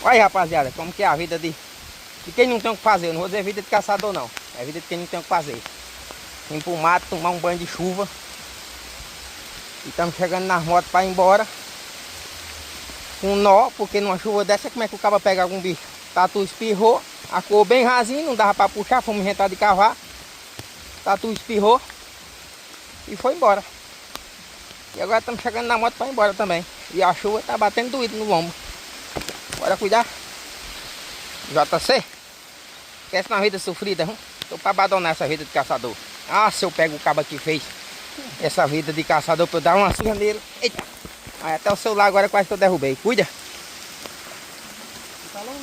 Olha aí, rapaziada, como que é a vida de quem não tem o que fazer. Eu não vou dizer vida de caçador, não. É vida de quem não tem o que fazer. Vim pro mato, tomar um banho de chuva. E estamos chegando nas motos para ir embora. Com nó, porque numa chuva dessa, como é que o cara pega algum bicho? Tatu espirrou, a cor bem rasinha, não dava para puxar, fomos inventar de cavar. Tatu espirrou e foi embora. E agora estamos chegando na moto para ir embora também. E a chuva tá batendo doído no lombo. Bora cuidar. JC, esquece na vida sofrida, hein? Tô para abandonar essa vida de caçador. Ah, se eu pego o cabo que fez essa vida de caçador para eu dar uma surra nele. Eita! Aí até o celular agora quase que eu derrubei. Cuida!